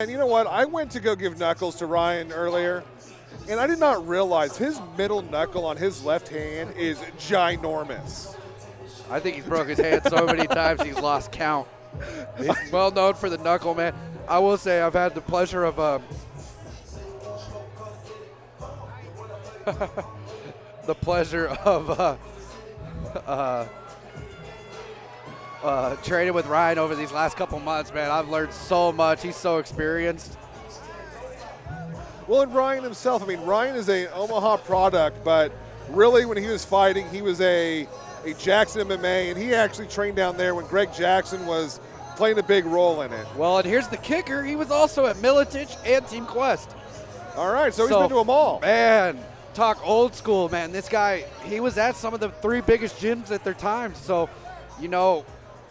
And you know what? I went to go give knuckles to Ryan earlier, and I did not realize his middle knuckle on his left hand is ginormous. I think he's broke his hand so many times he's lost count. He's well known for the knuckle, man. I will say I've had the pleasure of training with Ryan over these last couple months, man. I've learned so much. He's so experienced. Well, and Ryan himself, I mean, Ryan is an Omaha product, but really when he was fighting, he was a Jackson MMA, and he actually trained down there when Greg Jackson was playing a big role in it. Well, and here's the kicker. He was also at Militich and Team Quest. All right, so he's been to them all. Man, talk old school, man. This guy, he was at some of the 3 biggest gyms at their time. So, you know,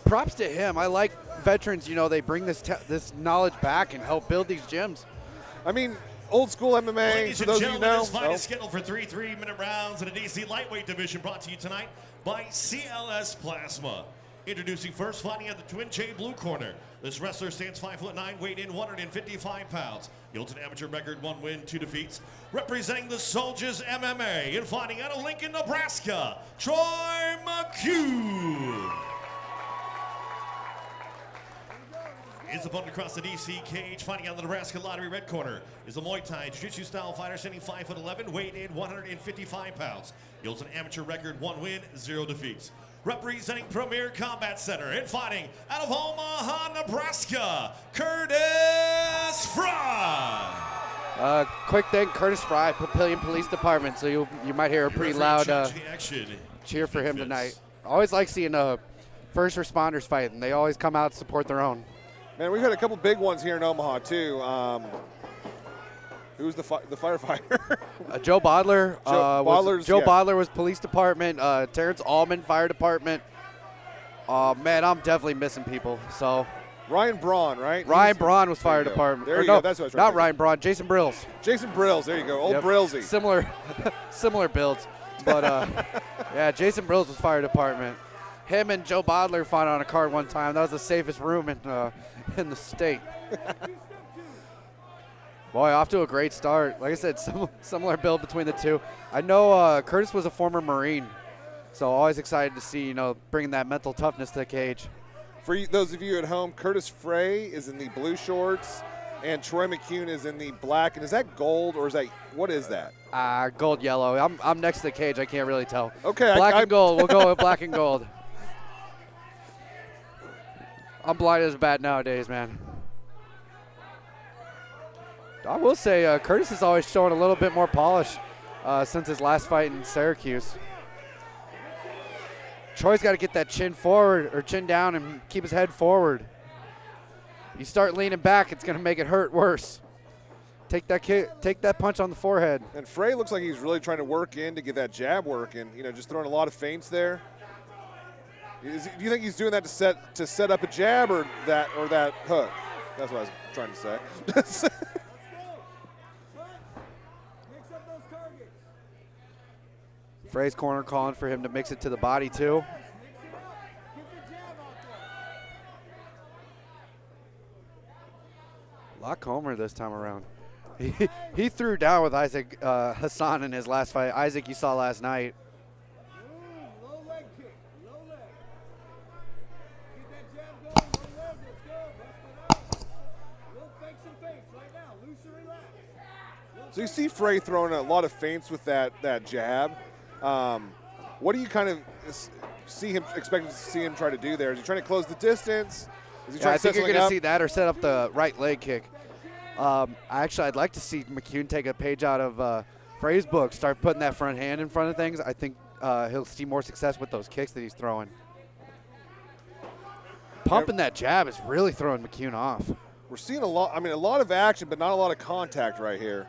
props to him. I like veterans, you know, they bring this knowledge back and help build these gyms. I mean, old school MMA, Ladies for and those of you gentlemen, know. this fight is scheduled for 3 3-minute rounds in the DC lightweight division, brought to you tonight by CLS Plasma. Introducing first, fighting at the Twin Chain blue corner. This wrestler stands 5'9", weighed in 155 pounds. He holds an amateur record, 1 win, 2 defeats. Representing the Soldiers MMA and fighting out of Lincoln, Nebraska, Troy McCune. His opponent across the DC cage, fighting out of the Nebraska Lottery red corner, is a Muay Thai Jiu-Jitsu style fighter standing 5'11", weighed in 155 pounds. He holds an amateur record, 1 win, 0 defeats. Representing Premier Combat Center and fighting out of Omaha, Nebraska, Curtis Frei. Quick thing, Curtis Frei, Papillion Police Department, so you might hear a pretty loud cheer for him tonight. I always like seeing first responders fight, and they always come out to support their own. Man, we've had a couple big ones here in Omaha, too. Who's the firefighter? Joe Bodler. Joe yeah. Bodler was police department. Terrence Allman, fire department. Man, I'm definitely missing people. So Ryan Braun, right? Ryan Braun was fire department. There you go. That's what I was trying to Not Ryan Braun. Jason Brills. Jason Brills. There you go. Old Brillsy. Similar builds. But, yeah, Jason Brills was fire department. Him and Joe Bodler fought on a card one time. That was the safest room in the state. Boy, off to a great start. Like I said, similar build between the two. I know Curtis was a former Marine, so always excited to see, you know, bringing that mental toughness to the cage. For those of you at home, Curtis Frei is in the blue shorts, and Troy McCune is in the black. And is that gold, or is that, what is that? Gold, yellow. I'm next to the cage. I can't really tell. Okay. Black and gold. We'll go with black and gold. I'm blind as a bat nowadays, man. I will say Curtis is always showing a little bit more polish since his last fight in Syracuse. Troy's got to get that chin forward or chin down and keep his head forward. You start leaning back, it's going to make it hurt worse. Take that punch on the forehead. And Frei looks like he's really trying to work in to get that jab working. You know, just throwing a lot of feints there. Do you think he's doing that to set up a jab or that hook? That's what I was trying to say. Frei's corner calling for him to mix it to the body too. A lot calmer this time around. He threw down with Isaac Hassan in his last fight. Isaac, you saw last night. Low leg kick, low leg. Get that jab going, low leg, let's go, bust it out. We'll fake some feints right now, loose and relax. So you see Frei throwing a lot of feints with that jab. What do you kind of expect to see him try to do there? Is he trying to close the distance? Is he trying I to think set you're going to something see that or set up the right leg kick. I'd like to see McCune take a page out of Frei's book, start putting that front hand in front of things. I think he'll see more success with those kicks that he's throwing. Pumping that jab is really throwing McCune off. We're seeing a lot of action, but not a lot of contact right here.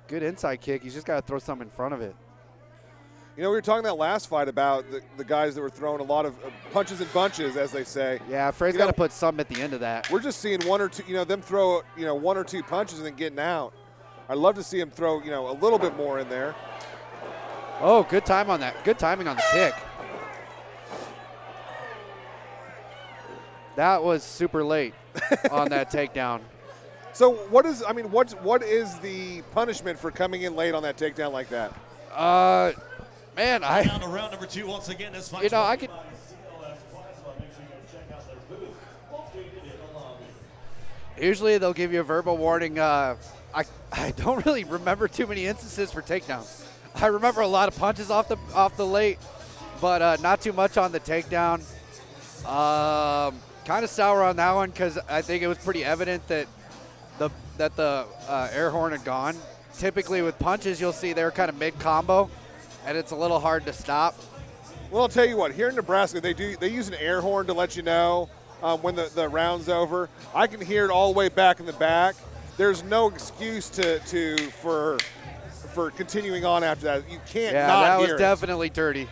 Good inside kick. He's just got to throw something in front of it. You know, we were talking that last fight about the guys that were throwing a lot of punches and bunches, as they say. Yeah, Frei's got to put something at the end of that. We're just seeing one or two, them throw, 1 or 2 punches and then getting out. I'd love to see him throw, a little bit more in there. Oh, good time on that. Good timing on the kick. That was super late on that takedown. So what is the punishment for coming in late on that takedown like that? Man, Down to round number 2 once again. This fight. I could. Usually they'll give you a verbal warning. I don't really remember too many instances for takedowns. I remember a lot of punches off the late, but not too much on the takedown. Kind of sour on that one because I think it was pretty evident that the air horn had gone. Typically with punches, you'll see they're kind of mid-combo, and it's a little hard to stop. Well, I'll tell you what. Here in Nebraska, they use an air horn to let you know when the round's over. I can hear it all the way back in the back. There's no excuse for continuing on after that. You can't not hear it. Yeah, that was definitely dirty.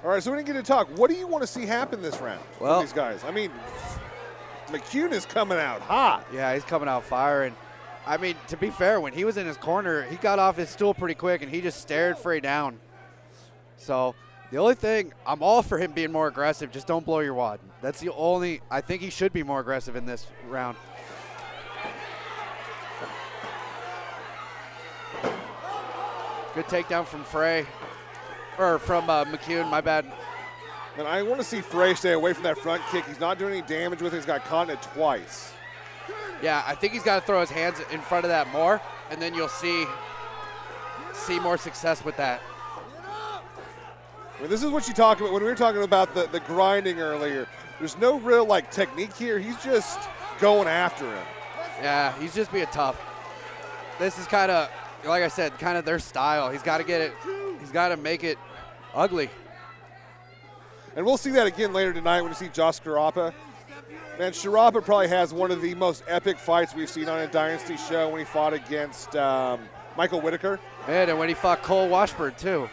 All right, so we didn't get to talk. What do you want to see happen this round with these guys? I mean, McCune is coming out hot. Yeah, he's coming out firing. I mean, to be fair, when he was in his corner, he got off his stool pretty quick, and he just stared Frei down. So the only thing, I'm all for him being more aggressive. Just don't blow your wad. That's the only – I think he should be more aggressive in this round. Good takedown from Frei. Or from McCune, my bad. And I want to see Frei stay away from that front kick. He's not doing any damage with it. He's got caught in it twice. Yeah, I think he's got to throw his hands in front of that more, and then you'll see more success with that. I mean, this is what you talk about when we were talking about the grinding earlier. There's no real technique here. He's just going after him. Yeah, he's just being tough. This is kind of, like I said, kind of their style. He's got to get it. He's got to make it ugly. And we'll see that again later tonight when you see Josh Scarapa. Man, Scarapa probably has one of the most epic fights we've seen on a Dynasty show when he fought against Michael Whitaker. Man, and when he fought Cole Washburn, too.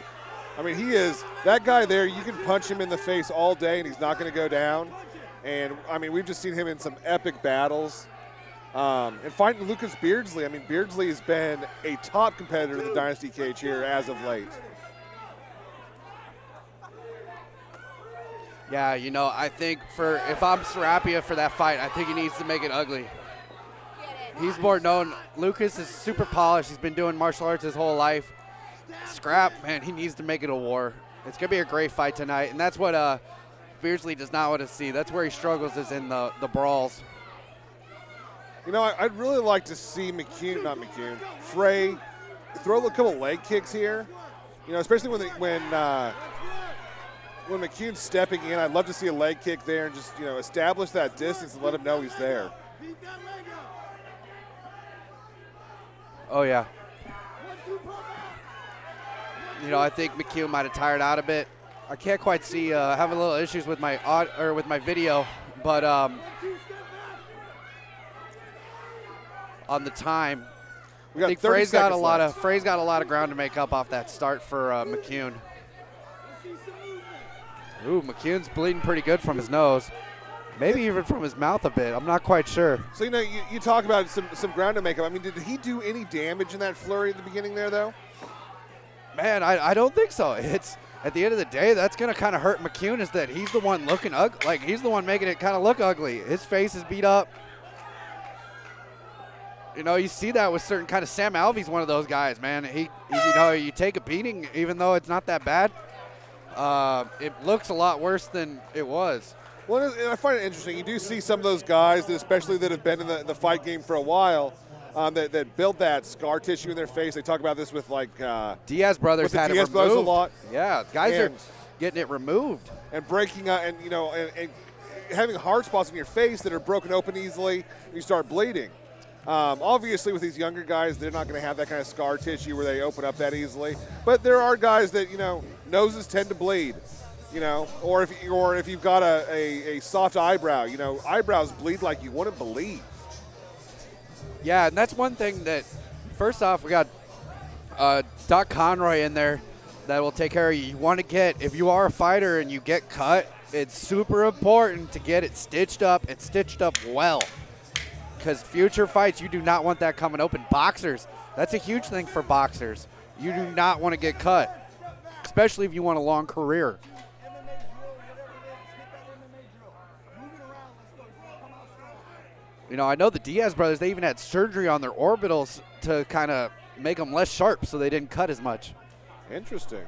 I mean, he is – that guy there, you can punch him in the face all day and he's not going to go down. And, I mean, we've just seen him in some epic battles. And fighting Lucas Beardsley. I mean, Beardsley has been a top competitor in the Dynasty cage here as of late. Yeah, I think if I'm Sarapia for that fight, I think he needs to make it ugly. He's more known. Lucas is super polished. He's been doing martial arts his whole life. Scrap, man, he needs to make it a war. It's going to be a great fight tonight, and that's what Beardsley does not want to see. That's where he struggles, is in the brawls. I'd really like to see Frei throw a couple leg kicks here. Especially when McCune's stepping in, I'd love to see a leg kick there and just, establish that distance and let him know he's there. Oh, yeah. I think McCune might have tired out a bit. I can't quite see, having a little issues with my with my video, but on the time, I think Frei's got a lot of ground to make up off that start for McCune. Ooh, McCune's bleeding pretty good from his nose. Maybe even from his mouth a bit. I'm not quite sure. So, you talk about some ground to make up. I mean, did he do any damage in that flurry at the beginning there, though? Man, I don't think so. It's at the end of the day, that's going to kind of hurt McCune, is that he's the one looking ugly. Like, he's the one making it kind of look ugly. His face is beat up. You see that with certain kind of Sam Alvey's one of those guys, man. He you take a beating, even though it's not that bad. It looks a lot worse than it was. Well, and I find it interesting. You do see some of those guys, especially that have been in the fight game for a while, that build that scar tissue in their face. They talk about this with Diaz brothers had it removed a lot. Yeah, guys are getting it removed and breaking out, and and having hard spots in your face that are broken open easily. And you start bleeding. Obviously, with these younger guys, they're not going to have that kind of scar tissue where they open up that easily. But there are guys that noses tend to bleed, or if you've got a soft eyebrow, eyebrows bleed like you wouldn't believe. Yeah, and that's one thing that, first off, we got Doc Conroy in there that will take care of you. You want to get, if you are a fighter and you get cut, it's super important to get it stitched up and stitched up well. Because future fights, you do not want that coming open. Boxers, that's a huge thing for boxers. You do not want to get cut, especially if you want a long career. You know, I know the Diaz brothers, they even had surgery on their orbitals to kind of make them less sharp so they didn't cut as much. Interesting.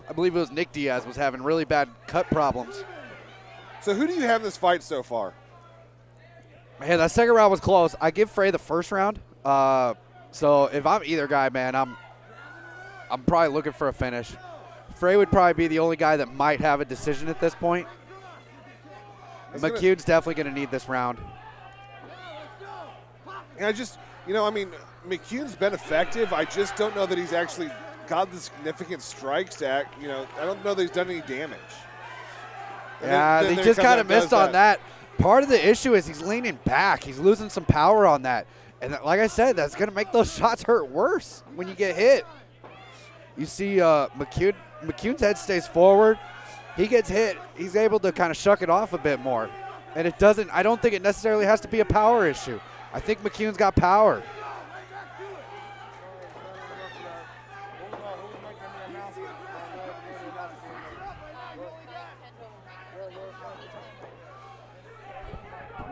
I believe it was Nick Diaz was having really bad cut problems. So who do you have in this fight so far? Man, that second round was close. I give Frei the first round. So if I'm either guy, man, I'm probably looking for a finish. Frei would probably be the only guy that might have a decision at this point. McCune's definitely going to need this round. I just, I mean, McCune's been effective. I just don't know that he's actually got the significant strikes to act, I don't know that he's done any damage. Yeah, they just kind of missed on that. Part of the issue is he's leaning back. He's losing some power on that. And like I said, that's going to make those shots hurt worse when you get hit. You see McCune's head stays forward. He gets hit. He's able to kind of shuck it off a bit more. And I don't think it necessarily has to be a power issue. I think McCune's got power.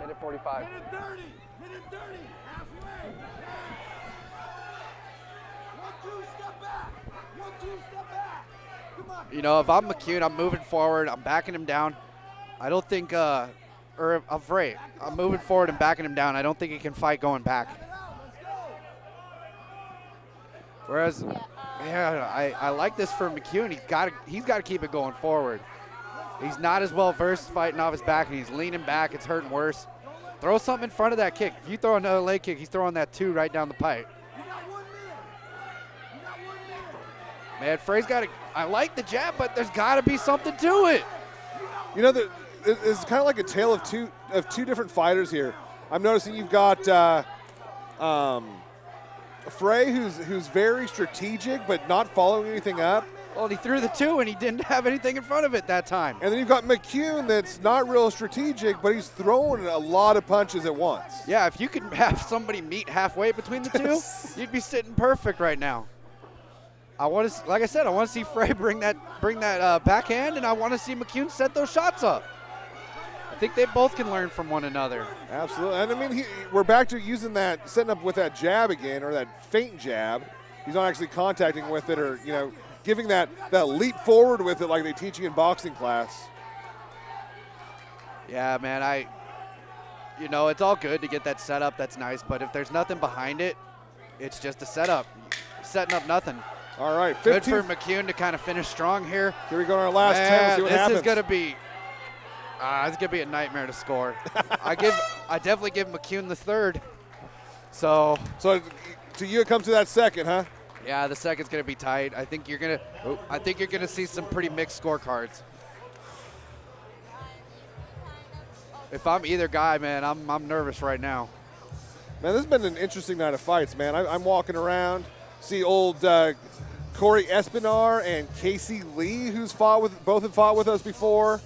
Minute 45. Hit it dirty. Hit it dirty. Halfway. 1-2, step back. 1-2, step back. Come on. You know, if I'm McCune, I'm moving forward. I'm backing him down. I don't think, or I'm Frei. I'm moving forward and backing him down. I don't think he can fight going back. Whereas, yeah, I like this for McCune. He's got to keep it going forward. He's not as well versed fighting off his back, and he's leaning back. It's hurting worse. Throw something in front of that kick. If you throw another leg kick, he's throwing that 2 right down the pipe. Man, Frei's got to. I like the jab, but there's got to be something to it. It's kind of like a tale of two different fighters here. I'm noticing you've got Frei, who's very strategic but not following anything up. Well, he threw the 2 and he didn't have anything in front of it that time. And then you've got McCune that's not real strategic, but he's throwing a lot of punches at once. Yeah, if you could have somebody meet halfway between the two, you'd be sitting perfect right now. Like I said, I want to see Frei bring that backhand, and I want to see McCune set those shots up. I think they both can learn from one another. Absolutely, and I mean, we're back to setting up with that jab again, or that feint jab. He's not actually contacting with it, or giving that leap forward with it like they teach you in boxing class. Yeah, man, it's all good to get that set up. That's nice, but if there's nothing behind it, it's just a setup. Setting up nothing. All right, 15. Good for McCune to kind of finish strong here. Here we go on our last 10. We'll see what happens. This is gonna be a nightmare to score. I definitely give McCune the third. So to you, it comes to that second, huh? Yeah, the second's gonna be tight. I think you're gonna see some pretty mixed scorecards. If I'm either guy, man, I'm nervous right now. Man, this has been an interesting night of fights, man. I'm walking around, see old Corey Espinar and Casey Lee, both have fought with us before.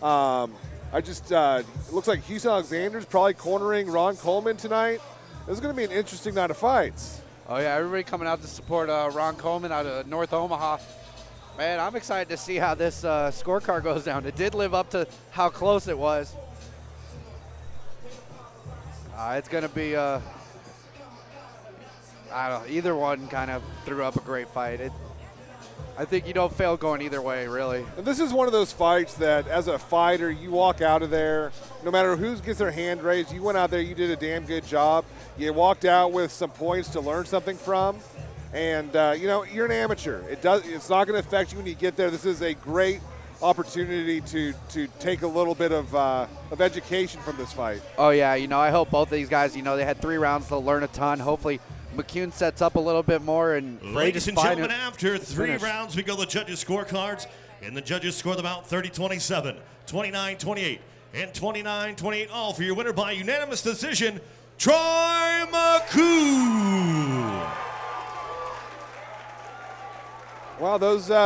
It looks like Houston Alexander's probably cornering Ron Coleman tonight. This is going to be an interesting night of fights. Oh, yeah, everybody coming out to support Ron Coleman out of North Omaha. Man, I'm excited to see how this scorecard goes down. It did live up to how close it was. It's going to be, I don't know, either one kind of threw up a great fight. I think you don't fail going either way, really. And this is one of those fights that, as a fighter, you walk out of there, no matter who gets their hand raised, you went out there, you did a damn good job. You walked out with some points to learn something from. And, you're an amateur. It's not going to affect you when you get there. This is a great opportunity to take a little bit of education from this fight. Oh, yeah. I hope both of these guys, they had 3 rounds. They'll learn a ton. Hopefully McCune sets up a little bit more. And ladies and gentlemen, after 3 rounds, we go to the judges' scorecards. And the judges score them out 30-27, 29-28, and 29-28 all for your winner by unanimous decision, Troy McCune. Wow, those